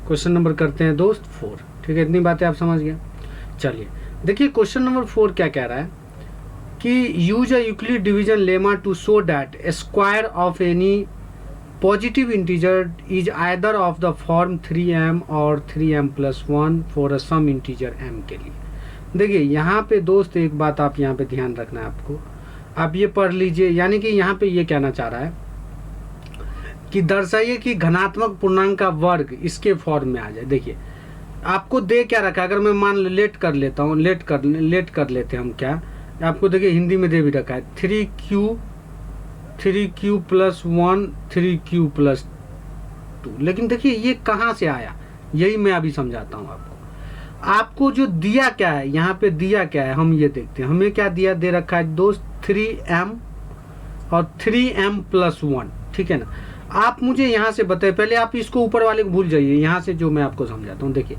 Question number करते हैं दोस्त 4। ठीक है, इतनी बातें आप समझ गए। चलिए देखिए क्वेश्चन नंबर 4 क्या कह रहा है कि use a Euclid division lemma to show that square of any positive integer is either of the form 3m और 3m+1 for a some integer m के लिए। देखिए यहाँ पे दोस्त एक बात आप यहाँ पे ध्यान रखना है आपको, आप ये पढ़ लीजिए। यानी कि यहाँ पे ये कहना चाह रहा है कि दर्शाइए कि घनात्मक पूर्णांक का वर्ग इसके फॉर्म में आ जाए। देखिए आपको दे क्या रखा है, अगर मैं मान लेट कर लेता हूँ, लेट कर लेते हैं हम क्या, आपको देखिए हिंदी में दे भी रखा है 3q + 1 3q + 2। लेकिन देखिए ये कहाँ से आया, यही मैं अभी समझाता हूँ आपको। आपको जो दिया क्या है, यहाँ पे दिया क्या है हम ये देखते हैं। हमें क्या दिया दे रखा है दोस्त 3m और 3m+1। ठीक है ना। आप मुझे यहाँ से बताइए, पहले आप इसको ऊपर वाले को भूल जाइए, यहाँ से जो मैं आपको समझाता हूँ। देखिए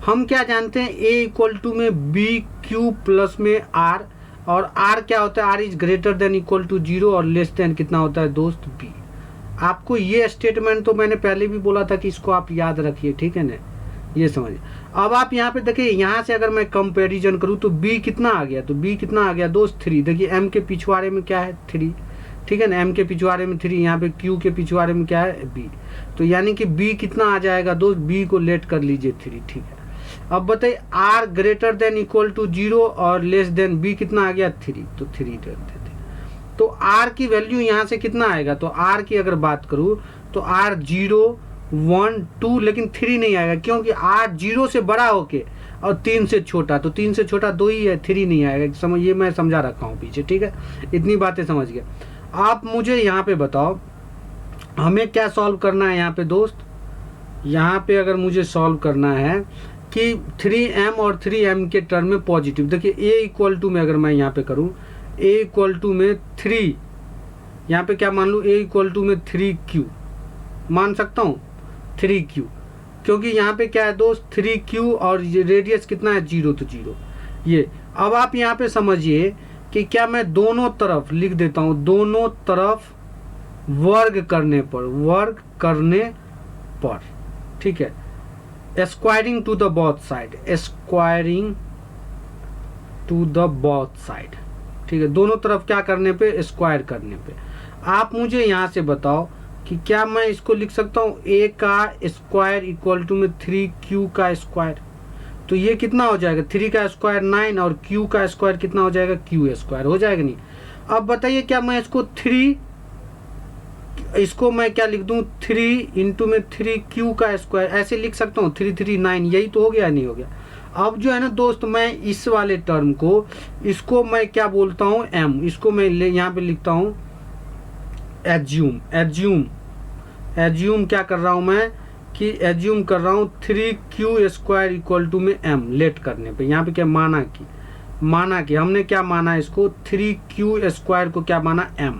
हम क्या जानते हैं, a में bq प्लस में r, और r क्या होता है, r is greater than equal to 0 और लेस देन कितना होता है दोस्त b। आपको ये स्टेटमेंट तो मैंने पहले भी बोला था कि इसको आप याद रखिए। ठीक है ना, ये समझिए। अब आप यहाँ पे देखिए, यहाँ से अगर मैं कंपैरिजन करूँ तो b कितना आ गया, तो b कितना आ गया दोस्त 3। देखिए m के पिछवाड़े में क्या है 3। ठीक है ना, m के पिछवाड़े में 3, यहाँ पे q के पिछवाड़े में क्या है b। तो यानी कि b कितना आ जाएगा दोस्त, b को लेट कर लीजिए 3। ठीक है, अब बताइए r greater than equal to 0 और लेस देन b कितना आ गया 3, तो 3 देते थे। तो r की वैल्यू यहाँ से कितना आएगा, तो r की अगर बात करूँ तो r 0 1 2, लेकिन 3 नहीं आएगा, क्योंकि r 0 से बड़ा होके और 3 से छोटा, तो 3 से छोटा 2 ही है, 3 नहीं आएगा। समझ, ये मैं समझा रखा हूँ पीछे। ठीक है, इतनी बातें समझ गए। आप मुझे यहाँ पे बताओ हमें क्या सॉल्व करना है यहाँ पे दोस्त। यहाँ पे अगर मुझे सॉल्व करना है कि 3m और 3m के टर्म में पॉजिटिव, देखिए a में अगर मैं यहाँ पे करूँ a में 3, यहाँ पे क्या मान लूँ a में 3q मान सकता हूँ 3q, क्योंकि यहाँ पे क्या है दोस्त 3q और रेडियस कितना है 0, तो 0 ये। अब आप यहाँ पे समझिए कि क्या मैं दोनों तरफ लिख देता हूँ, दोनों तरफ वर्ग करने पर, ठीक है, squaring to the both side, squaring to the both side. ठीक है, दोनों तरफ क्या करने पे, स्क्वायर करने पे। आप मुझे यहाँ से बताओ कि क्या मैं इसको लिख सकता हूँ a का स्क्वायर इक्वल टू में 3q का स्क्वायर, तो ये कितना हो जाएगा 3 का स्क्वायर 9 और q का स्क्वायर कितना हो जाएगा q स्क्वायर हो जाएगा नहीं। अब बताइए क्या मैं इसको मैं क्या लिख दूं 3 इंटू में 3q का स्क्वायर, ऐसे लिख सकता हूँ 339, यही तो हो गया नहीं हो गया। अब जो है ना दोस्त, मैं इस वाले टर्म को, इसको मैं क्या बोलता हूँ m, इसको मैं यहाँ पे लिखता हूँ एज्यूम क्या कर रहा हूँ मैं कि एज्यूम कर रहा हूँ 3q स्क्वायर इक्वल टू में m लेट करने पे। यहाँ पे क्या माना कि हमने क्या माना इसको 3q स्क्वायर को क्या माना m।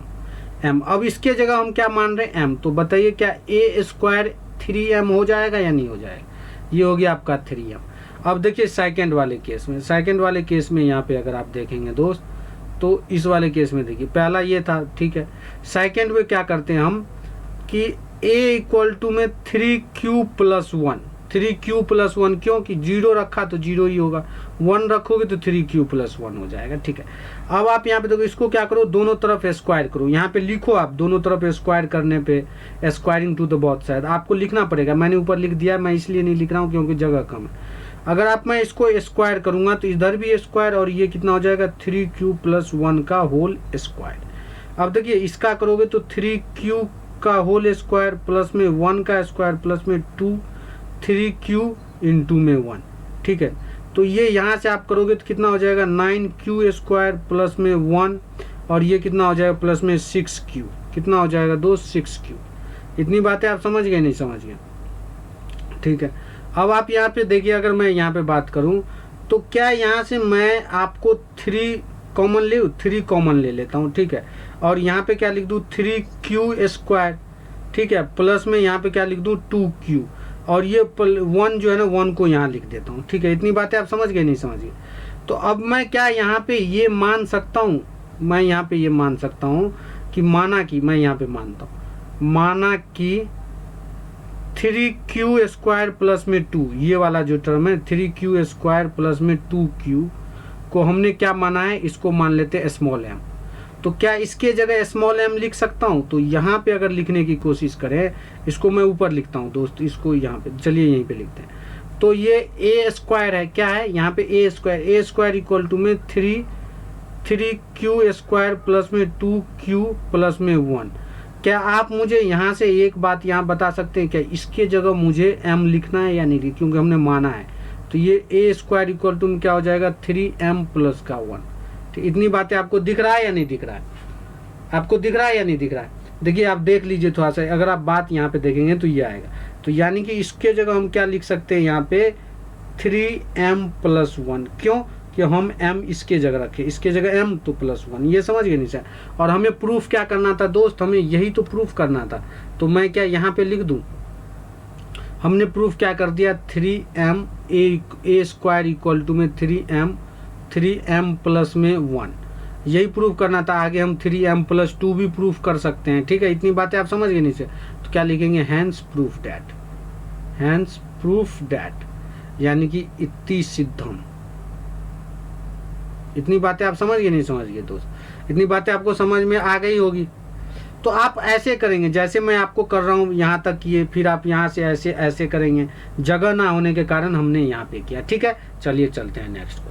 अब इसके जगह हम क्या मान रहे हैं m, तो बताइए क्या a स्क्वायर 3m हो जाएगा या नहीं हो जाएगा, ये हो गया आपका 3m। अब देखिए सेकंड वाले केस में यहाँ पे अगर आप देखेंगे दोस्त, तो इस वाले केस में देखिए पहला ये था, ठीक है। सेकंड में क्या करते हैं हम कि a इक्वल टू में 3q + 1, क्योंकि 0 रखा तो 0 ही होगा, 1 रखोगे तो 3q + 1 हो जाएगा। ठीक है, अब आप यहाँ पे देखो, इसको क्या करो दोनों तरफ स्क्वायर करो। यहाँ पे लिखो आप दोनों तरफ स्क्वायर करने पे, squaring to the both side आपको लिखना पड़ेगा। मैंने ऊपर लिख दिया, मैं इसलिए नहीं लिख रहा हूँ क्योंकि जगह कम है। अगर आप मैं इसको स्क्वायर करूंगा तो इधर भी स्क्वायर, और ये कितना हो जाएगा 3q + 1 का होल स्क्वायर। अब देखिए इसका करोगे तो 3q का होल स्क्वायर प्लस में 1 का स्क्वायर प्लस में 2, 3q इंटू में 1। ठीक है, तो ये यहाँ से आप करोगे तो कितना हो जाएगा 9q स्क्वायर प्लस में 1, और ये कितना हो जाएगा प्लस में 6q, कितना हो जाएगा दोस्त 6q। इतनी बातें आप समझ गए नहीं समझ गए। ठीक है, अब आप यहाँ पे देखिए, अगर मैं यहाँ पे बात करूँ तो क्या यहाँ से मैं आपको 3 कॉमन ले लेता हूँ। ठीक है, और यहाँ पे क्या लिख दूँ 3q स्क्वायर, ठीक है, प्लस में यहाँ पे क्या लिख दूँ 2q, और ये 1 जो है ना 1 को यहाँ लिख देता हूँ। ठीक है, इतनी बातें आप समझ गए नहीं समझ गए। तो अब मैं क्या यहाँ पे ये मान सकता हूँ, मैं यहाँ पे ये मान सकता हूँ कि माना कि मैं यहाँ पे मानता हूँ, माना कि 3q² प्लस में 2, ये वाला जो टर्म है 3q² प्लस में 2q को हमने क्या माना है, इसको मान लेते हैं स्मॉल m। तो क्या इसके जगह स्मॉल m लिख सकता हूँ? तो यहाँ पे अगर लिखने की कोशिश करें, इसको मैं ऊपर लिखता हूँ दोस्त, इसको यहाँ पे चलिए यहीं पे लिखते हैं। तो ये a² है, क्या है यहाँ पे a² इक्वल टू में 3q² प्लस में 2q प्लस में 1। क्या आप मुझे यहाँ से एक बात यहाँ बता सकते हैं, क्या इसके जगह मुझे m लिखना है या नहीं, क्योंकि हमने माना है। तो ये a² इक्वल टू में क्या हो जाएगा 3m प्लस का 1। ठीक, इतनी बातें आपको दिख रहा है या नहीं दिख रहा है? आपको दिख रहा है या नहीं दिख रहा है? देखिए आप देख लीजिए थोड़ा सा, अगर आप बात यहाँ पे देखेंगे तो ये आएगा। तो यानी कि इसके जगह हम क्या लिख सकते हैं यहाँ पे 3m प्लस 1। क्यों? कि हम m इसके जगह रखें, इसके जगह m तो प्लस 1। ये समझ गए नहीं सर? और हमें प्रूफ क्या करना था दोस्त, हमें यही तो प्रूफ करना था। तो मैं क्या यहाँ पे लिख दूँ, हमने प्रूफ क्या कर दिया 3m a² इक्वल टू में 3m प्लस में 1, यही प्रूफ करना था। आगे हम 3m प्लस 2 भी प्रूफ कर सकते हैं। ठीक है, इतनी बातें आप समझ गए नहीं सर? तो क्या लिखेंगे हैंस प्रूफ डैट, यानी कि इति सिद्धम। इतनी बातें आप समझ गए नहीं समझ गए दोस्त? इतनी बातें आपको समझ में आ गई होगी। तो आप ऐसे करेंगे जैसे मैं आपको कर रहा हूँ यहाँ तक किए, फिर आप यहाँ से ऐसे ऐसे करेंगे। जगह ना होने के कारण हमने यहाँ पे किया। ठीक है, चलिए चलते हैं नेक्स्ट क्वेश्चन।